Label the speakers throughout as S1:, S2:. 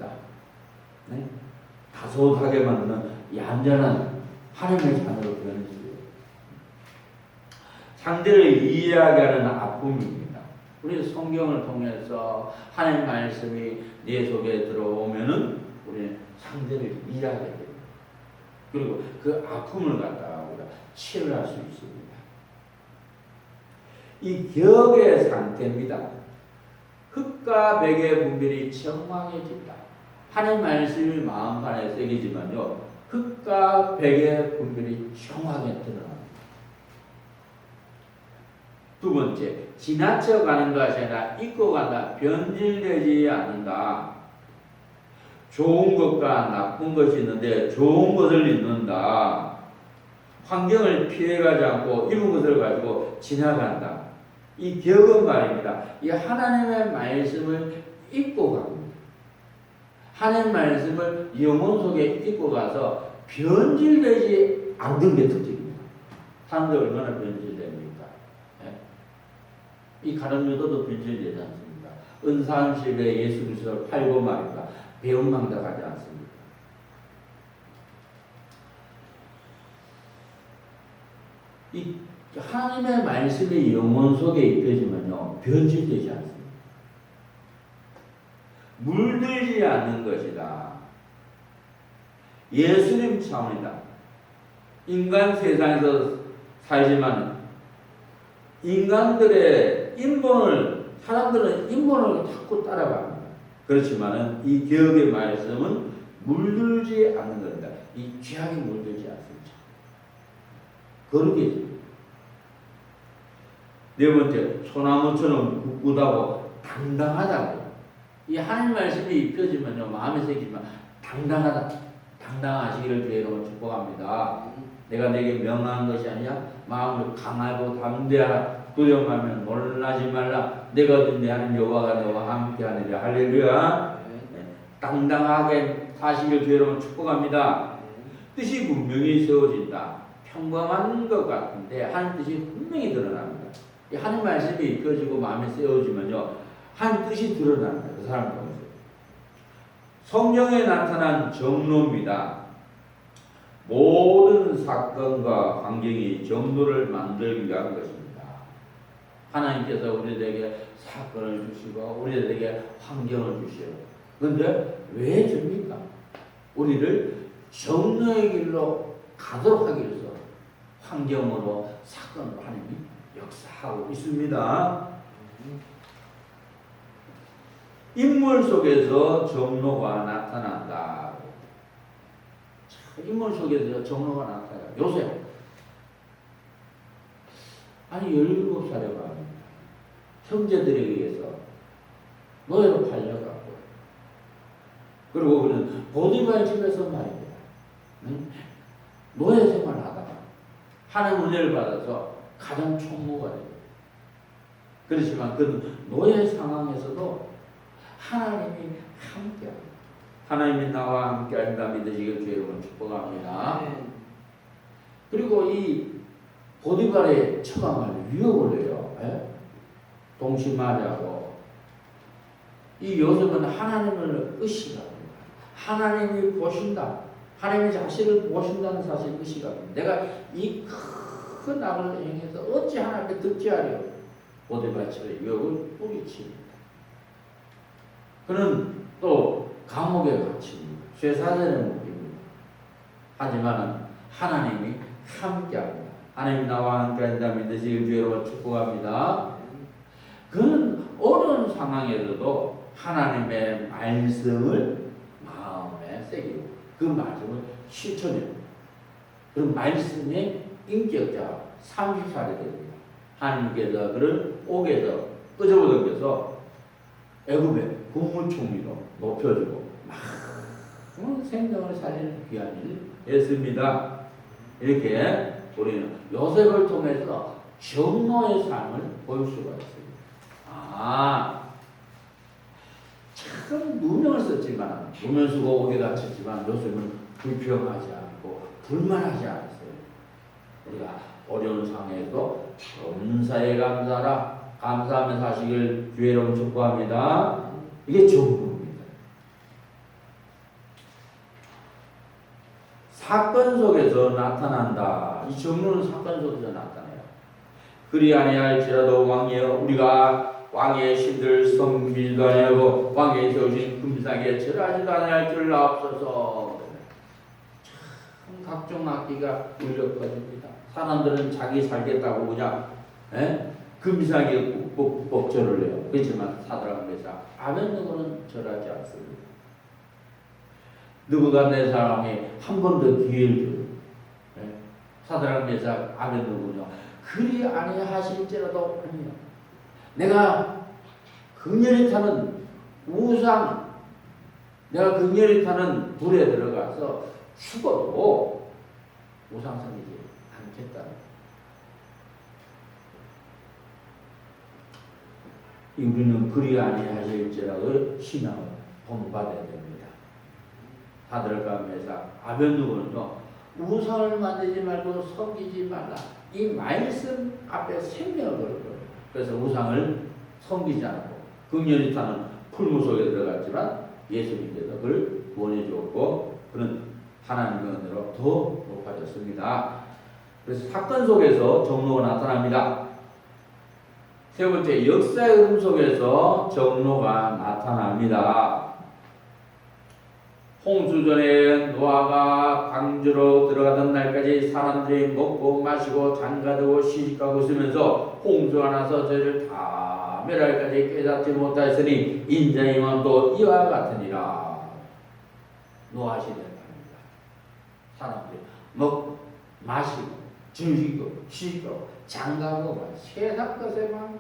S1: 됩니다. 네? 다소하게 만드는 얌전한 하나님의 자녀로 변해져요. 상대를 이해하게 하는 아픔입니다. 우리 성경을 통해서 하나님 말씀이 내 속에 들어오면은 우리는 상대를 이해하게 됩니다. 그리고 그 아픔을 갖다가 우리가 치료할 수 있습니다. 이 격의 상태입니다. 흙과 백의 분별이 정확해진다. 하나님 말씀이 마음판에 새기지만요, 흙과 백의 분별이 정확하게 드러납니다. 두 번째, 지나쳐가는 것이 아니라 잊고 간다. 변질되지 않는다. 좋은 것과 나쁜 것이 있는데 좋은 것을 잊는다. 환경을 피해가지 않고 이런 것을 가지고 지나간다. 이 격은 말입니다. 이 하나님의 말씀을 잊고 갑니다. 하나님 말씀을 영혼 속에 잊고 가서 변질되지 않는 게 특징입니다. 사람들 얼마나 변질됩니까? 네? 이 가룟유다도 변질되지 않습니다. 은사한실에 예수 그리스도를 팔고 말입니다. 배은망덕하지 않습니다. 이 하나님의 말씀이 영혼 속에 입혀지면요, 변질되지 않습니다. 물들지 않는 것이다. 예수님 차원이다. 인간 세상에서 살지만 인간들의 사람들은 인본을 자꾸 따라갑니다. 그렇지만은 이 기억의 말씀은 물들지 않는 겁니다. 이 죄악이 물들지 않습니다. 거룩해집니다. 네 번째, 소나무처럼 굳굳하고 당당하다고. 이 하나님 말씀이 입혀지면요, 마음에 새기지만 당당하시기를 주의로 축복합니다. 내가 내게 명한 것이 아니냐? 마음을 강하고 담대하라. 두려워하면 놀라지 말라. 내가 얻은 내 하나님 여호와가 너와 함께하느니라. 할렐루야. 네. 당당하게 사시기를 주의로 축복합니다. 뜻이 분명히 세워진다. 평범한 것 같은데 하나님 뜻이 분명히 드러납니다. 이 하나님 말씀이 입혀지고 마음에 세워지면요, 하나님 뜻이 드러납니다. 그 사람 보면서. 성경에 나타난 정로입니다. 모든 사건과 환경이 정로를 만들기 위한 것입니다. 하나님께서 우리에게 사건을 주시고 우리에게 환경을 주시요. 그런데 왜 줍니까? 우리를 정로의 길로 가도록 하기 위해서 환경으로 사건으로 하나님이 역사하고 있습니다. 인물 속에서 정로가 나타난다. 인물 속에서 정로가 나타나요. 요새 아니 17살에 말입니다. 형제들에 의해서 노예로 팔려갖고, 그리고 그는 보디발 집에서 말입니다. 노예 생활하다가 하나님 은혜를 받아서 가장 총무가 됩니다. 그렇지만 그 노예 상황에서도 하나님이 함께합니다. 하나님이 나와 함께한다 믿으시길 주의 이름으로 축복합니다. 그리고 이 보디발의 처방을 유혹을 해요. 동심하자고. 이 요셉은 하나님을 의식합니다. 하나님이 보신다. 하나님의 자신을 보신다는 사실을 의식합니다. 내가 이 큰 악을 행해서 어찌 하나님께 듣지 하려. 보디발처럼 유혹을 뿌리칩니다. 그는 또 감옥에 갇힙니다. 쇠사슬에 묶입니다. 하지만 하나님이 함께합니다. 하나님 나와 함께한다 믿으시길 주여로 축복합니다. 그는 어려운 상황에서도 하나님의 말씀을 마음에 새기고 그 말씀을 실천해요. 그 말씀의 인격자가 30살이 됩니다. 하나님께서 그를 옥에서 끄집어당겨서 애굽의 국무총리로 높여주고 막 생명을 살리는 귀한 일을 했습니다. 이렇게 우리는 요셉을 통해서 정로의 삶을 볼 수가 있습니다. 참 누명을 썼지만, 누명 쓰고 옥에 갇혔지만 요셉은 불평하지 않고 불만하지 않았어요. 우리가 어려운 상황에도 범사에 감사하라. 감사하며 사시길 주의 이름 축복합니다. 이게 정로입니다. 사건 속에서 나타난다. 이 정로는 사건 속에서 나타나요. 그리 아니할지라도 우리가 왕의 신들 섬기지도 아니하고 왕의 세우신 금상에 절하지도 아니할 줄 앞서서. 참 각종 악기가 울려 퍼집니다. 사람들은 자기 살겠다고 그냥 금상에 꼭 절을 해요. 그렇지만 사드락 메삭 아벤느고는 절하지 않습니다. 느부갓네살이 한 번 더 기회를 줘요. 사드락 메삭 아벤느고는요. 그리 아니하실지라도 아니요. 내가 극렬히 타는 우상, 내가 극렬히 타는 불에 들어가서 죽어도 우상 섬기지 않겠다. 우리는 그리 아니하실지라도 신앙을 본받아야 됩니다. 사드락과 메삭 아벤느고는요. 우상을 만들지 말고 섬기지 말라. 이 말씀 앞에 생명을 걸어요. 그래서 우상을 섬기지 않고 극렬히 타는 풀무 속에 들어갔지만 예수님께서 그를 구원해 주었고 그는 하나님의 은혜로 더 높아졌습니다. 그래서 사건 속에서 정로가 나타납니다. 세 번째, 역사의 흐름 속에서 정로가 나타납니다. 홍수전에 노아가 방주로 들어가던 날까지 사람들이 먹고 마시고 장가들고 시집가고 있으면서 홍수가 나서 저희를 다 멸할까지 깨닫지 못하였으니 인자의 마음도 이와 같으니라. 노아 시대입니다. 사람들이 먹고 마시고 즐기고 시집가고 장가고 세상 것에만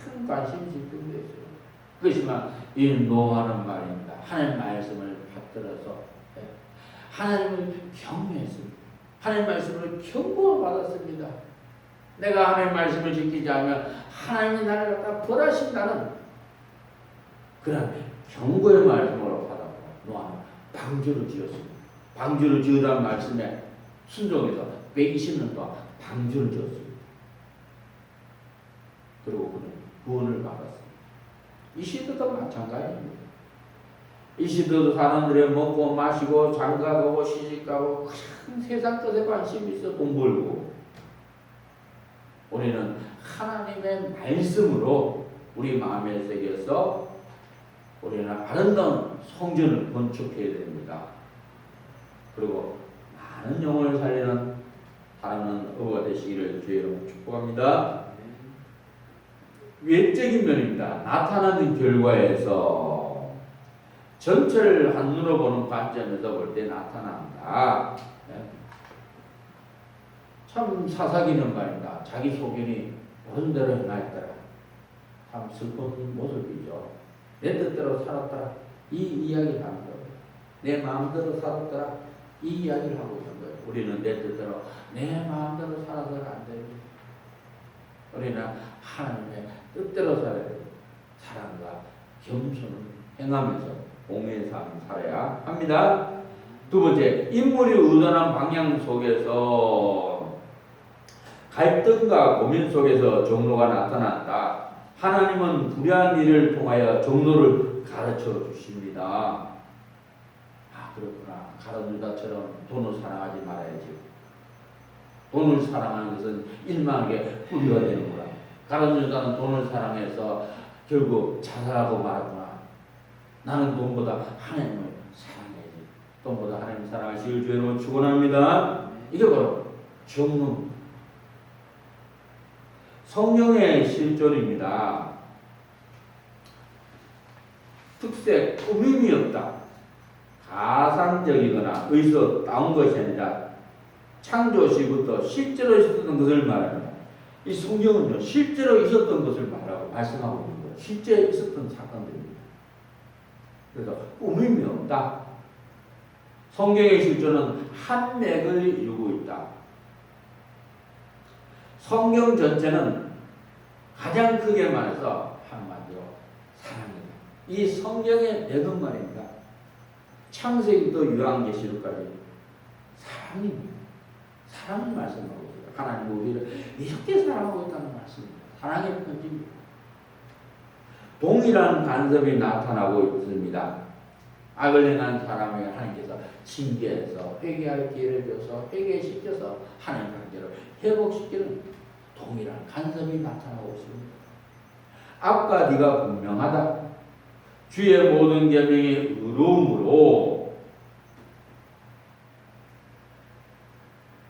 S1: 큰 관심이 집중되었어요. 그렇지만 이 노아는 말입니다. 하나님 말씀을 받들어서 하나님을 경외했습니다. 하나님 말씀을 경고를 받았습니다. 내가 하나님 말씀을 지키지 않으면 하나님이 나를 갖다 벌하신다는 그런 경고의 말씀으로 받았고 노아는 방주를 지었습니다. 방주를 지으라는 말씀에 순종해서 120년 동안 방주를 지었습니다. 그리고 그는 구원을 받았습니다. 이 시대도 마찬가지입니다. 이 시대도 사람들이 먹고 마시고 장가가고 시집가고 큰 세상 것에 관심이 있어 돈 벌고 우리는 하나님의 말씀으로 우리 마음에 새겨서 우리는 아름다운 성전을 건축해야 됩니다. 그리고 많은 영혼을 살리는 사랑하는 어부가 되시기를 주의 이름으로 축복합니다. 외적인 면입니다. 나타나는 결과에서 전체를 한눈으로 보는 관점에서 볼 때 나타난다. 참 사사기는 말입니다. 자기 소견이 옳은 대로 행하였더라. 참 슬픈 모습이죠. 내 뜻대로 살았더라. 이 이야기를 하는 거예요. 내 마음대로 살았더라. 이 이야기를 하고 있는 거예요. 우리는 내 뜻대로 내 마음대로 살아서는 안 됩니다. 우리는 하나님의 뜻대로 살아야 돼요. 사랑과 겸손을 행하면서 공의의 삶을 살아야 합니다. 두 번째, 인물이 의존한 방향 속에서 갈등과 고민 속에서 정로가 나타난다. 하나님은 불의한 일을 통하여 정로를 가르쳐 주십니다. 아, 그렇구나. 가룟 유다처럼 돈을 사랑하지 말아야지. 돈을 사랑하는 것은 일망하게 불의가 되는구나. 가룟 유다는 돈을 사랑해서 결국 자살하고 말았구나. 나는 돈보다 하나님을 사랑해야지. 돈보다 하나님 사랑하시길 주의로 축원합니다. 이게 바로 정로입니다. 성령의 실존입니다. 특색, 꾸밈이 없다. 가상적이거나 의서 따온 것이 아니라 창조시부터 실제로 있었던 것을 말합니다. 이 성경은요, 실제로 있었던 것을 말씀하고 있는 거예요. 실제 있었던 사건들입니다. 그래서 꾸밈이 없다. 성경의 실존은 한 맥을 이루고 있다. 성경 전체는 가장 크게 말해서 한마디로 사랑입니다. 이 성경의 맥은 말입니다. 창세기부터 요한계시록까지 사랑입니다. 사랑을 말씀하고 있습니다. 하나님 우리를 이렇게 사랑하고 있다는 말씀입니다. 사랑의 편지입니다. 동일한 간섭이 나타나고 있습니다. 악을 행한 사람에게 하나님께서 징계해서 회개할 기회를 줘서 회개시켜서 하나님 관계를 회복시키는 동일한 간섭이 나타나고 있습니다. 앞과 네가 분명하다. 주의 모든 계명이 의로움으로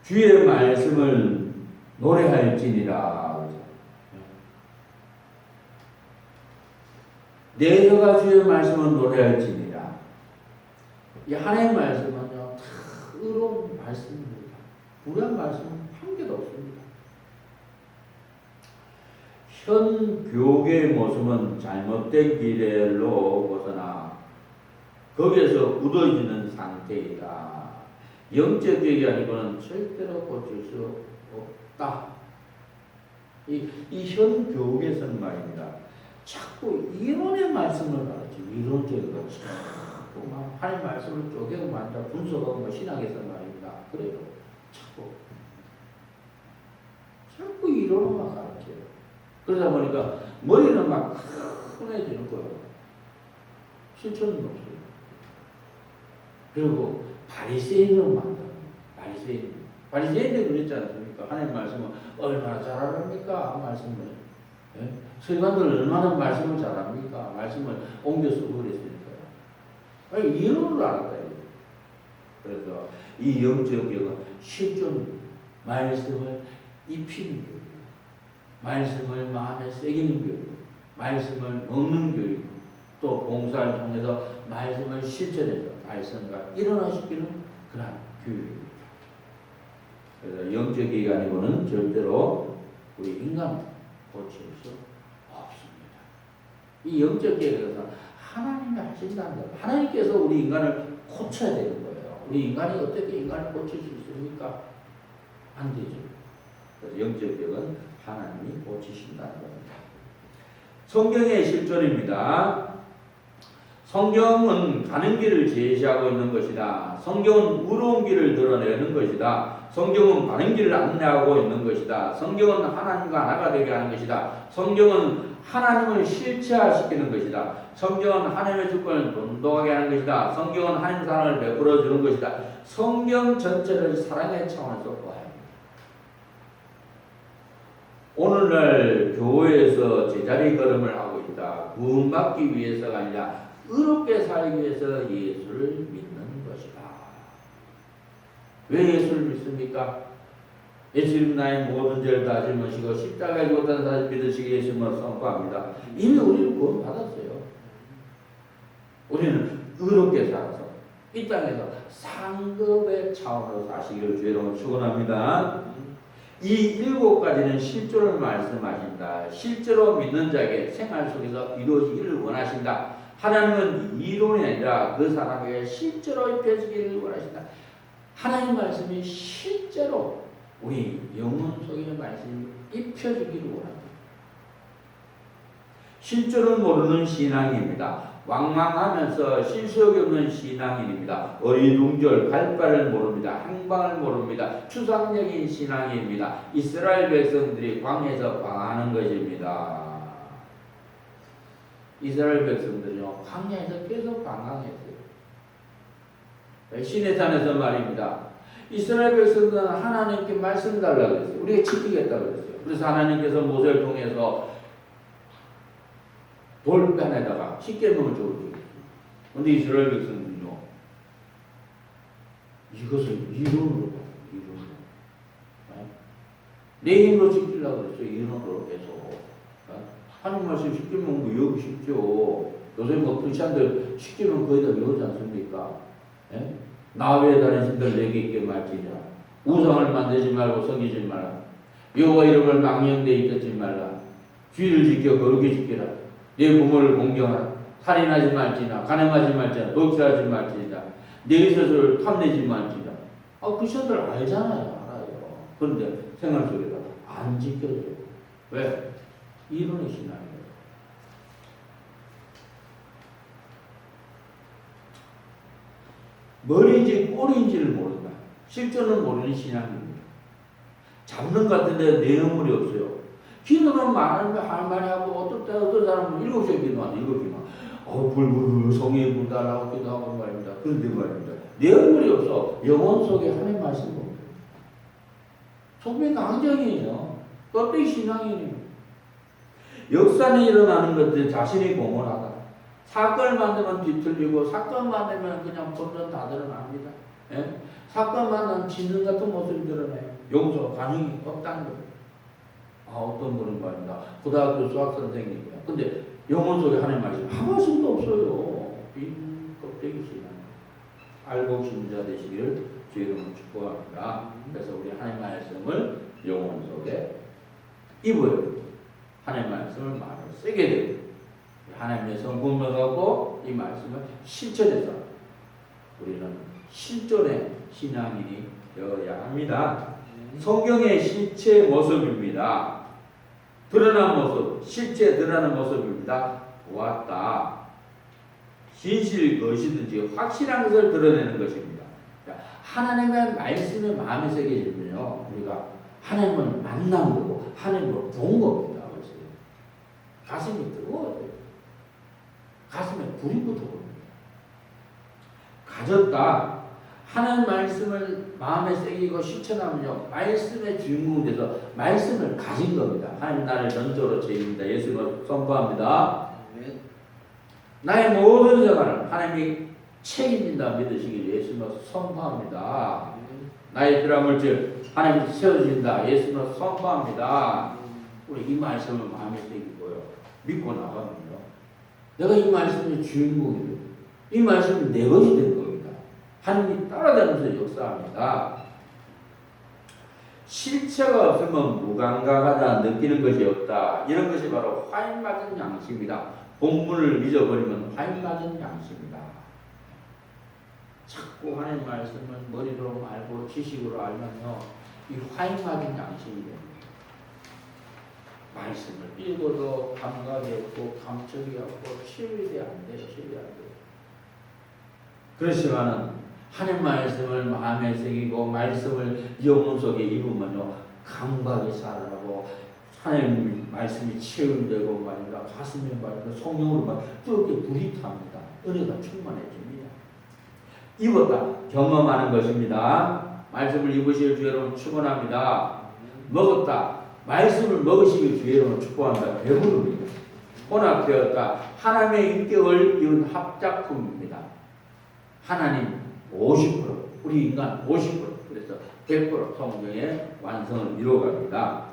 S1: 주의 말씀을 노래할지니라. 내 혀가 주의 말씀을 노래할지니라. 이 하나님의 말씀은요, 다 의로운 말씀입니다. 불의한 말씀은 한 개도 없습니다. 현 교계의 모습은 잘못된 길로 벗어나 거기에서 굳어지는 상태이다. 영적 교육이 아니고는 절대로 고칠 수 없다. 이 현 교계에서는 말입니다. 자꾸 이론의 말씀을 가르치고 이론적으로 자꾸 막 하나님 말씀을 쪼개고 만다 분석하고 신학에서 말입니다. 그래도 자꾸 이론만 가르쳐요. 그러다 보니까 머리는 막 흔해지는 거예요. 실천은 없어요. 그리고 바리새인은 만다. 바리새인들 그랬지 않습니까? 하나님 말씀은 얼마나 잘합니까? 말씀을. 예? 서기관들 얼마나 말씀을 잘합니까? 말씀을 옮겨 쓰고 그랬으니까요. 아니, 이론을 알았다. 그래서 이 영적 교육은 실존 말씀을 입히는 교육, 말씀을 마음에 새기는 교육, 말씀을 먹는 교육, 또 봉사를 통해서 말씀을 실천해서 달성과 일어나시키는 그런 교육입니다. 그래서 영적 교육이 아니고는 절대로 우리 인간을 고칠 수 없습니다. 이 영적 교육에서 하나님이 하신다는 것, 하나님께서 우리 인간을 고쳐야 되는 거예요. 우리 인간이 어떻게 인간을 고칠 수 있습니까? 안 되죠. 그래서 영적 교육은 하나님이 고치신다는 겁니다. 성경의 실존입니다. 성경은 가는 길을 제시하고 있는 것이다. 성경은 의로운 길을 드러내는 것이다. 성경은 바른 길을 안내하고 있는 것이다. 성경은 하나님과 하나가 되게 하는 것이다. 성경은 하나님을 실체화시키는 것이다. 성경은 하나님의 주권을 돈독하게 하는 것이다. 성경은 하나님 사랑을 베풀어 주는 것이다. 성경 전체를 사랑의 차원에서 보아야 합니다. 오늘날 교회에서 제자리 걸음을 하고 있다. 구원받기 위해서가 아니라 의롭게 살기 위해서 예수를 믿는 것이다. 왜 예수를 믿습니까? 예수님 나의 모든 죄를 다 짊으시고 십자가에 죽었다는 사실 믿으시기 예수님을 선포합니다. 이미 우리는 구원 받았어요. 우리는 의롭게 살아서 이 땅에서 상급의 차원으로 사시기를 주의로 축원합니다. 이 7가지는 실존을 말씀하신다. 실제로 믿는 자에게 생활 속에서 이루어지기를 원하신다. 하나님은 이론이 아니라 그 사람에게 실제로 입혀지기를 원하신다. 하나님 말씀이 실제로 우리 영혼 속에 말씀이 입혀지기를 원합니다. 실존을 모르는 신앙입니다. 왕망하면서 실속이 없는 신앙인입니다. 어리둥절 갈 바를 모릅니다. 행방을 모릅니다. 추상적인 신앙입니다. 이스라엘 백성들이 광야에서 방황하는 것입니다. 이스라엘 백성들이요, 광야에서 계속 방황했어요. 시내산에서 말입니다. 이스라엘 백성들은 하나님께 말씀 달라고 했어요. 우리가 지키겠다고 했어요. 그래서 하나님께서 모세를 통해서 돌판에다가 십계명을 적어주셨어요. 그런데 이스라엘 백성들은요, 이것을 이론으로 봐요. 이론으로. 내 힘으로 지키려고 했어요. 이론으로 계속. 하나님 말씀 십계명 외우기 쉽죠. 요새 뭐 크리스찬들 십계명 거의 다 외우지 않습니까? 예? 나 외에 다른 신들 내게 있게 말지니라. 우상을 만들지 말고 섬기지 말라. 여호와 이름을 망령되이 잊지 말라. 주의를 지켜 거룩히 지키라. 내 부모를 공경하라. 살인하지 말지나 간음하지 말지나 독살하지 말지나 내 스스로를 탐내지 말지나. 크리스찬들 알잖아요. 알아요. 그런데 생활 속에다 안 지켜줘요. 왜? 이론의 신앙이에요. 머리인지 꼬리인지를 모른다. 실존을 모르는 신앙입니다. 잡는 것 같은데 내용물이 없어요. 기도는 할 말이 하고 어떤 사람은 7시에 기도하는데 7시만 불불불 성이 불다라고 기도하고 말입니다. 그런데 말입니다. 내 얼굴이 없어. 영혼 속에 하나님 말씀이 없어요. 속면 강정이에요. 껍데기 신앙이에요. 역사는 일어나는 것들 자신이 공헌하다. 사건을 만들면 뒤틀리고 사건 만들면 그냥 본전 다 드러납니다. 예? 사건 만나면 짓는 같은 모습이 드러나요. 용서, 관용이 없다는 거예요. 어떤 분은 말입니다. 고등학교 수학 선생님이에요. 근데 영혼 속에 하나님 말씀 한 말씀도 없어요. 빈 껍데기 신앙. 알고 신자 되시기를 주의 이름으로 축복합니다. 그래서 우리 하나님 말씀을 영혼 속에 입어요. 하나님 말씀을 마음에 쓰게 돼요. 하나님의 성품을 갖고 이 말씀을 실천해서 우리는 실존의 신앙인이 되어야 합니다. 성경의 실체 모습입니다. 드러난 모습, 실제 드러나는 모습입니다. 보았다. 진실 것이든지 확실한 것을 드러내는 것입니다. 하나님의 말씀이 마음에 새겨지면요, 우리가 하나님을 만난 거고 하나님을 본 겁니다. 가슴이 뜨거워져요. 가슴에 불이 붙어버립니다. 가졌다. 하나님 말씀을 마음에 새기고 실천하면요, 말씀의 주인공이 돼서 말씀을 가진 겁니다. 하나님 나를 전적으로 죄입니다. 예수님을 선포합니다. 나의 모든 생활을 하나님이 책임진다 믿으시길 예수님을 선포합니다. 나의 피라물질 하나님이 세워주신다 예수님을 선포합니다. 우리 이 말씀을 마음에 새기고요, 믿고 나가면요, 내가 이 말씀의 주인공이에요. 이 말씀이 내 것이 될 겁니다. 하나님이 따라다니면서 역사합니다. 실체가 없으면 무감각하다, 느끼는 것이 없다. 이런 것이 바로 화인맞은 양심이다. 본문을 잊어버리면 화인맞은 양심이다. 자꾸 하나님 말씀을 머리로 알고 지식으로 알면요, 이 화인맞은 양심이 됩니다. 말씀을 읽어도 감각이 없고 감촉이 없고 치유가 안 돼요. 치유가 안 돼요. 그렇지만은 하나님 말씀을 마음에 새기고 말씀을 영혼 속에 입으면요, 감각이 살아나고 하나님 말씀이 체험되고 말입니다. 가슴에 말입니다. 성령으로 막 뜨겁게 불이 탑니다. 은혜가 충만해집니다. 입었다. 경험하는 것입니다. 말씀을 입으실 주 여러분 축원합니다. 먹었다. 말씀을 먹으시길 주 여러분 축복합니다. 배부릅니다. 혼합되었다. 하나님의 인격을 이룬 합작품입니다. 하나님 50%, 우리 인간 50%, 그래서 100% 성경의 완성을 이루어갑니다.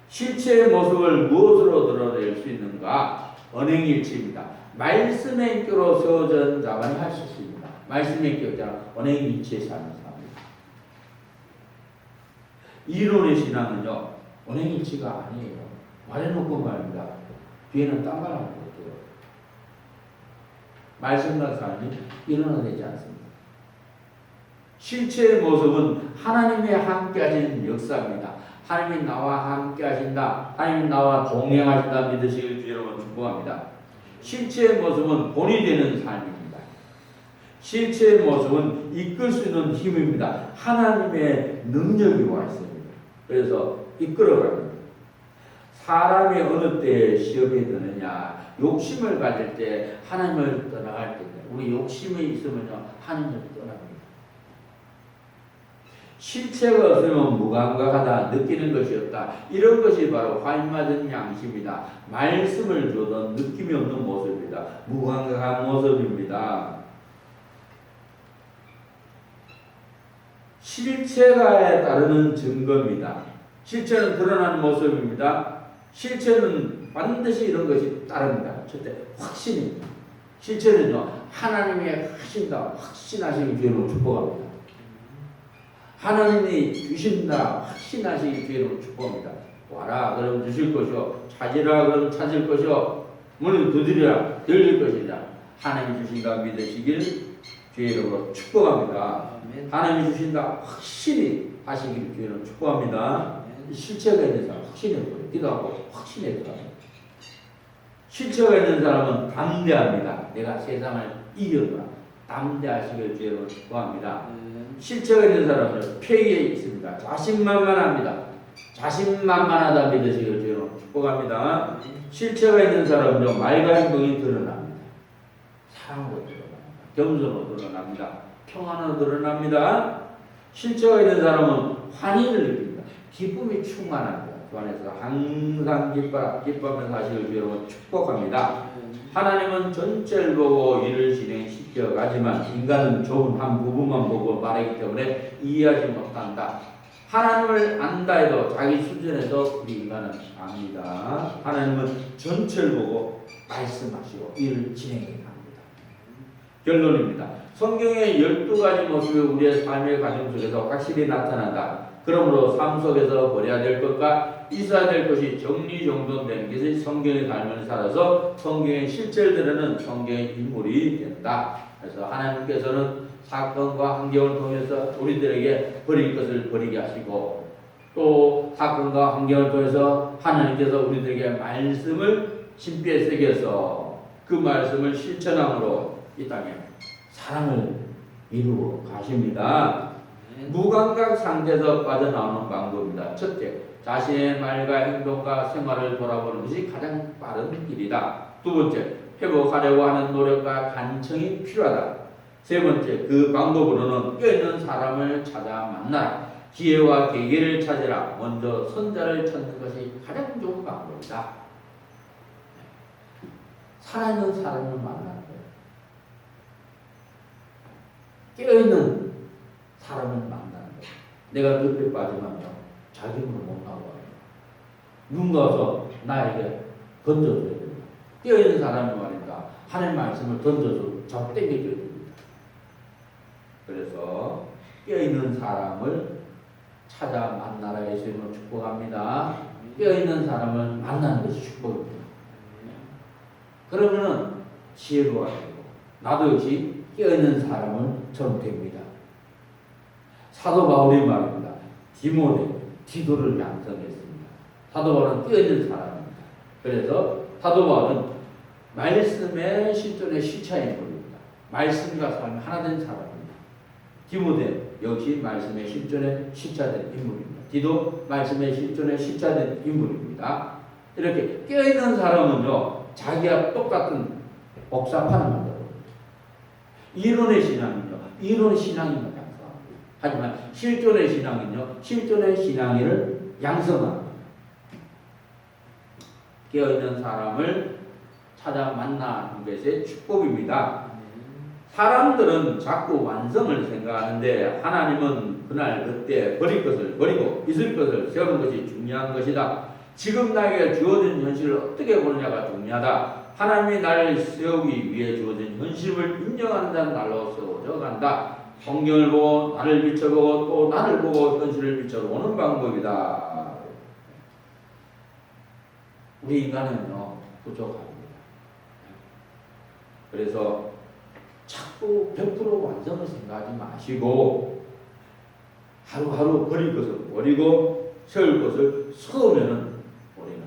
S1: 실체의 모습을 무엇으로 드러낼 수 있는가? 언행일치입니다. 말씀의 인격으로 세워진 자만이 할 수 있습니다. 말씀의 인격자는 언행일치에 사는 사람입니다. 이론의 신앙은요, 언행일치가 아니에요. 말해놓고 말입니다. 뒤에는 딴 말 하는 거예요. 말씀과 사람이 일어나지 않습니다. 실체의 모습은 하나님이 함께 하시는 역사입니다. 하나님이 나와 함께 하신다. 하나님이 나와 동행하신다 믿으시길 주 여러분 축복합니다. 실체의 모습은 본이 되는 삶입니다. 실체의 모습은 이끌 수 있는 힘입니다. 하나님의 능력이 와 있습니다. 그래서 이끌어갑니다. 사람이 어느 때 시험에 드느냐, 욕심을 가질 때, 하나님을 떠나갈 때, 우리 욕심이 있으면요, 하나님을 떠납니다. 실체가 없으면 무감각하다, 느끼는 것이 없다. 이런 것이 바로 화인맞은 양심이다. 말씀을 줘도 느낌이 없는 모습입니다. 무감각한 모습입니다. 실체가 따르는 증거입니다. 실체는 드러나는 모습입니다. 실체는 반드시 이런 것이 따릅니다. 첫째, 확신입니다. 실체는요, 하나님이 하신다, 확신하시기 주로 축복합니다. 하나님이 주신다, 확신하시기 주로 축복합니다. 와라, 그러면 주실 것이요. 찾으라, 그러면 찾을 것이요. 문을 두드리라, 열릴 것이냐. 하나님이 주신다 믿으시길 주의 이름으로 축복합니다. 하나님이 주신다, 확신히 하시길 주의 이름으로 축복합니다. 실체가 있는 사람 확신해요. 기도하고 확신해요. 실체가 있는 사람은 담대합니다. 내가 세상을 이겨라. 담대하시길 주의 이름으로 축복합니다. 실체가 있는 사람은 폐기에 있습니다. 자신만만합니다. 자신만만하다 믿으시길 주의 이름으로 축복합니다. 실체가 있는 사람은요, 말과 행동이 드러납니다. 사랑으로 드러납니다. 겸손으로 드러납니다. 평안으로 드러납니다. 실제가 있는 사람은 환희를 느낍니다. 기쁨이 충만합니다. 그 안에서 항상 기뻐하면서 하시길 여러분 축복합니다. 하나님은 전체를 보고 일을 진행시켜 가지만 인간은 좁은 한 부분만 보고 말하기 때문에 이해하지 못한다. 하나님을 안다 해도 자기 수준에서 우리 인간은 압니다. 하나님은 전체를 보고 말씀하시고 일을 진행해 갑니다. 결론입니다. 성경의 12가지 모습이 우리의 삶의 과정 속에서 확실히 나타난다. 그러므로 삶 속에서 버려야 될 것과 있어야 될 것이 정리정돈된 것이 성경의 삶을 살아서 성경의 실제를 드러내는 성경의 인물이 된다. 그래서 하나님께서는 사건과 환경을 통해서 우리들에게 버릴 것을 버리게 하시고 또 사건과 환경을 통해서 하나님께서 우리들에게 말씀을 심비에 새겨서 그 말씀을 실천함으로 이 땅에 사랑을 이루어 가십니다. 무감각 상태에서 빠져나오는 방법입니다. 첫째, 자신의 말과 행동과 생활을 돌아보는 것이 가장 빠른 길이다. 두 번째, 회복하려고 하는 노력과 간청이 필요하다. 세 번째, 그 방법으로는 껴있는 사람을 찾아 만나라. 기회와 계기를 찾으라. 먼저 선자를 찾는 것이 가장 좋은 방법이다. 살아있는 사람을 만나는 거예요. 깨어있는 사람을 만나는 거예요. 내가 그때 빠지면 자기 힘으로 못 나와요. 누군가서 나에게 던져줘야 됩니다. 깨어있는 사람이 말입니다. 하나님 말씀을 던져서 잡 땡겨줘야 됩니다. 그래서 깨어있는 사람을 찾아 만나라. 예수님을 축복합니다. 깨어있는 사람을 만나는 것이 축복입니다. 그러면은 지혜로워야 되고 나도 역시 깨어있는 사람을처럼 됩니다. 사도 바울이 말입니다. 디도를 양성했습니다. 사도 바울은 깨어있는 사람입니다. 그래서 사도 바울은 말씀의 실존의 시차인 분입니다. 말씀과 삶이 하나 된 사람입니다. 디모데 역시 말씀의 실존의 시차된 인물입니다. 디도 말씀의 실존의 시차된 인물입니다. 이렇게 깨어있는 사람은요 자기와 똑같은 복사판을 만들어요. 이론의 신앙은요 이론의 신앙임을 양성합니다. 하지만 실존의 신앙은요 실존의 신앙을 양성합니다. 깨어있는 사람을 찾아 만나는 것이 축복입니다. 사람들은 자꾸 완성을 생각하는데 하나님은 그날 그때 버릴 것을 버리고 있을 것을 세우는 것이 중요한 것이다. 지금 나에게 주어진 현실을 어떻게 보느냐가 중요하다. 하나님이 나를 세우기 위해 주어진 현실을 인정한다는 날로 세워져 간다. 성경을 보고 나를 비춰보고 또 나를 보고 현실을 비춰보는 방법이다. 우리 인간은요 부족합니다. 그래서 자꾸 100% 완성을 생각하지 마시고 하루하루 버릴 것을 버리고 세울 것을 세우면은 우리는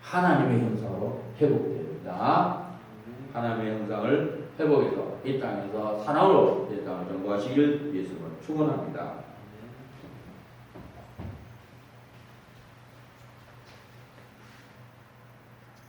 S1: 하나님의 형상으로 회복됩니다. 하나님의 형상을 회복해서 이 땅에서 사랑으로 이 땅을 정복하시길 예수님을 축원합니다.